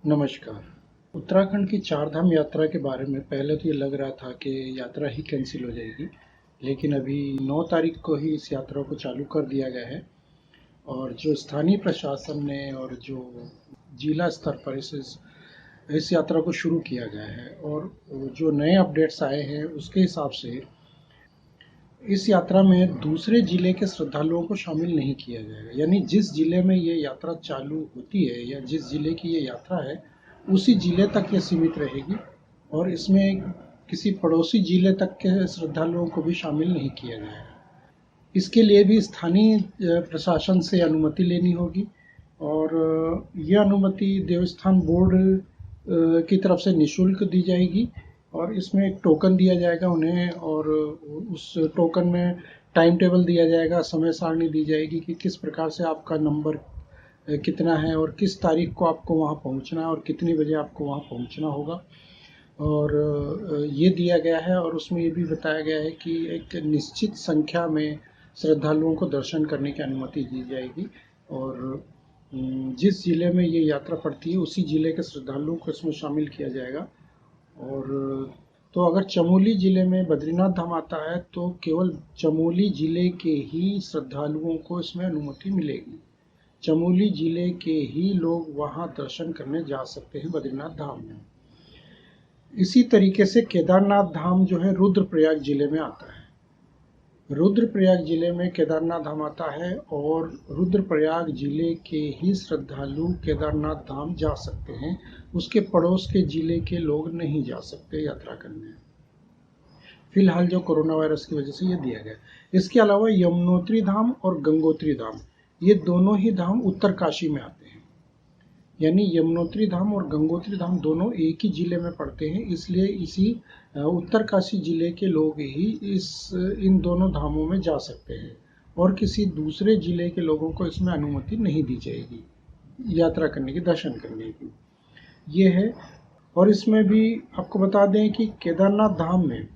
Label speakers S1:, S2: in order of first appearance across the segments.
S1: नमस्कार। उत्तराखंड की चारधाम यात्रा के बारे में पहले तो ये लग रहा था कि यात्रा ही कैंसिल हो जाएगी, लेकिन अभी 9 तारीख को ही इस यात्रा को चालू कर दिया गया है। और जो स्थानीय प्रशासन ने और जो जिला स्तर पर इस यात्रा को शुरू किया गया है, और जो नए अपडेट्स आए हैं उसके हिसाब से इस यात्रा में दूसरे जिले के श्रद्धालुओं को शामिल नहीं किया जाएगा। यानी जिस जिले में ये यात्रा चालू होती है या जिस जिले की ये यात्रा है, उसी जिले तक ये सीमित रहेगी और इसमें किसी पड़ोसी जिले तक के श्रद्धालुओं को भी शामिल नहीं किया जाएगा। इसके लिए भी स्थानीय प्रशासन से अनुमति लेनी होगी, और यह अनुमति देवस्थान बोर्ड की तरफ से निःशुल्क दी जाएगी। और इसमें एक टोकन दिया जाएगा उन्हें, और उस टोकन में टाइम टेबल दिया जाएगा, समय सारणी दी जाएगी कि किस प्रकार से आपका नंबर कितना है और किस तारीख को आपको वहाँ पहुँचना है और कितनी बजे आपको वहाँ पहुँचना होगा। और ये दिया गया है, और उसमें ये भी बताया गया है कि एक निश्चित संख्या में श्रद्धालुओं को दर्शन करने की अनुमति दी जाएगी। और जिस जिले में ये यात्रा पड़ती है उसी जिले के श्रद्धालुओं को इसमें शामिल किया जाएगा। और तो अगर चमोली जिले में बद्रीनाथ धाम आता है तो केवल चमोली जिले के ही श्रद्धालुओं को इसमें अनुमति मिलेगी। चमोली जिले के ही लोग वहां दर्शन करने जा सकते हैं बद्रीनाथ धाम में। इसी तरीके से केदारनाथ धाम जो है रुद्रप्रयाग जिले में आता है। रुद्रप्रयाग जिले में केदारनाथ धाम आता है, और रुद्रप्रयाग जिले के ही श्रद्धालु केदारनाथ धाम जा सकते हैं। उसके पड़ोस के जिले के लोग नहीं जा सकते यात्रा करने, फिलहाल जो कोरोना वायरस की वजह से ये दिया गया। इसके अलावा यमुनोत्री धाम और गंगोत्री धाम, ये दोनों ही धाम उत्तरकाशी में आते हैं। यानी यमुनोत्री धाम और गंगोत्री धाम दोनों एक ही जिले में पड़ते हैं, इसलिए इसी उत्तरकाशी जिले के लोग ही इन दोनों धामों में जा सकते हैं, और किसी दूसरे जिले के लोगों को इसमें अनुमति नहीं दी जाएगी यात्रा करने की, दर्शन करने की। ये है। और इसमें भी आपको बता दें कि केदारनाथ धाम में,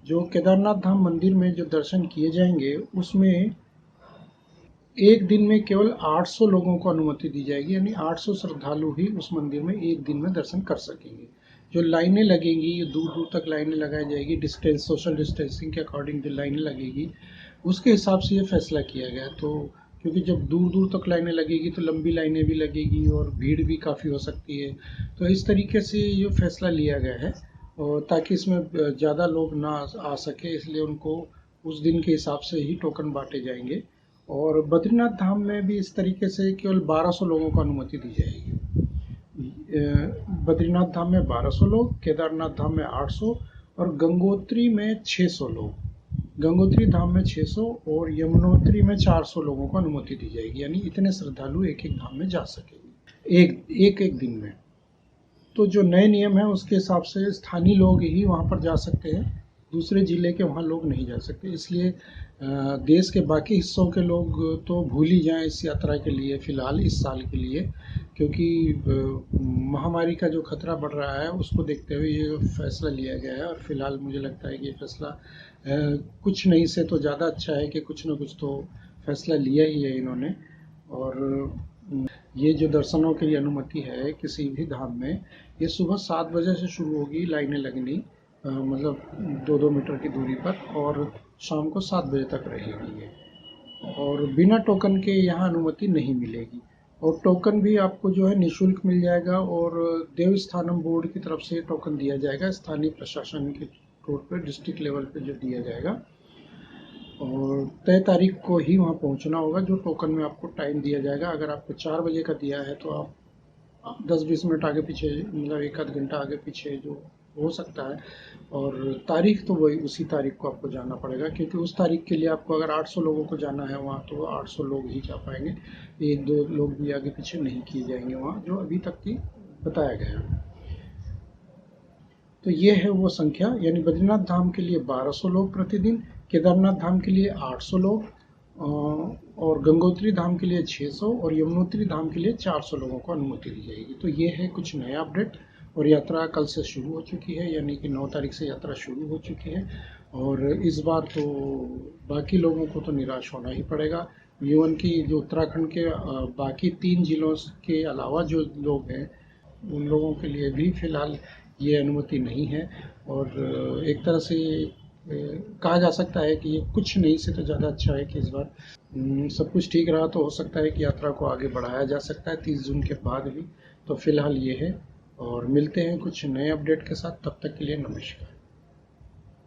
S1: जो केदारनाथ धाम मंदिर में जो दर्शन किए जाएंगे, उसमें एक दिन में केवल 800 लोगों को अनुमति दी जाएगी। यानी 800 श्रद्धालु ही उस मंदिर में एक दिन में दर्शन कर सकेंगे। जो लाइनें लगेंगी, दूर दूर तक लाइनें लगाई जाएगी, डिस्टेंस, सोशल डिस्टेंसिंग के अकॉर्डिंग जो लाइनें लगेगी उसके हिसाब से ये फैसला किया गया। तो क्योंकि जब दूर दूर तक लाइनें लगेगी तो लंबी लाइनें भी लगेगी और भीड़ भी काफ़ी हो सकती है, तो इस तरीके से ये फैसला लिया गया है, और ताकि इसमें ज़्यादा लोग ना आ सके, इसलिए उनको उस दिन के हिसाब से ही टोकन बांटे जाएंगे। और बद्रीनाथ धाम में भी इस तरीके से केवल 1200 लोगों को अनुमति दी जाएगी। बद्रीनाथ धाम में 1200 लोग, केदारनाथ धाम में 800 और गंगोत्री में 600 लोग। गंगोत्री धाम में 600 और यमुनोत्री में 400 लोगों को अनुमति दी जाएगी। यानी इतने श्रद्धालु एक एक धाम में जा सकेंगे एक दिन में। तो जो नए नियम है उसके हिसाब से स्थानीय लोग ही वहाँ पर जा सकते हैं, दूसरे जिले के वहाँ लोग नहीं जा सकते। इसलिए देश के बाकी हिस्सों के लोग तो भूल ही जाएं इस यात्रा के लिए फ़िलहाल, इस साल के लिए, क्योंकि महामारी का जो खतरा बढ़ रहा है उसको देखते हुए ये फैसला लिया गया है। और फिलहाल मुझे लगता है कि ये फैसला कुछ नहीं से तो ज़्यादा अच्छा है कि कुछ ना कुछ तो फैसला लिया ही है इन्होंने। और ये जो दर्शनों के लिए अनुमति है किसी भी धाम में, ये सुबह 7 बजे से शुरू होगी लाइनें लगनी, मतलब 2-2 मीटर की दूरी पर, और शाम को 7 बजे तक रहेगी ये। और बिना टोकन के यहाँ अनुमति नहीं मिलेगी, और टोकन भी आपको जो है निःशुल्क मिल जाएगा, और देवस्थानम बोर्ड की तरफ से टोकन दिया जाएगा, स्थानीय प्रशासन के तौर पर डिस्ट्रिक्ट लेवल पे जो दिया जाएगा। और तय तारीख को ही वहाँ पहुँचना होगा। जो टोकन में आपको टाइम दिया जाएगा, अगर आपको 4 बजे का दिया है तो आप 10-20 मिनट आगे पीछे, मतलब 1 आध घंटा आगे पीछे जो हो सकता है। और तारीख तो वही उसी तारीख को आपको जाना पड़ेगा, क्योंकि उस तारीख के लिए आपको अगर 800 लोगों को जाना है वहाँ, तो 800 लोग ही जा पाएंगे, 1-2 लोग भी आगे पीछे नहीं किए जाएंगे वहाँ, जो अभी तक की बताया गया है। तो ये है वो संख्या। यानी बद्रीनाथ धाम के लिए 1200 लोग प्रतिदिन, केदारनाथ धाम के लिए 800 लोग, और गंगोत्री धाम के लिए 600 और यमुनोत्री धाम के लिए 400 लोगों को अनुमति दी जाएगी। तो ये है कुछ नया अपडेट। और यात्रा कल से शुरू हो चुकी है, यानी कि 9 तारीख से यात्रा शुरू हो चुकी है। और इस बार तो बाकी लोगों को तो निराश होना ही पड़ेगा। इवन कि जो उत्तराखंड के बाकी 3 जिलों के अलावा जो लोग हैं, उन लोगों के लिए भी फ़िलहाल ये अनुमति नहीं है। और एक तरह से कहा जा सकता है कि ये कुछ नहीं से तो ज़्यादा अच्छा है कि इस बार सब कुछ ठीक रहा तो हो सकता है कि यात्रा को आगे बढ़ाया जा सकता है 30 जून के बाद भी। तो फ़िलहाल ये है, और मिलते हैं कुछ नए अपडेट के साथ। तब तक के लिए नमस्कार।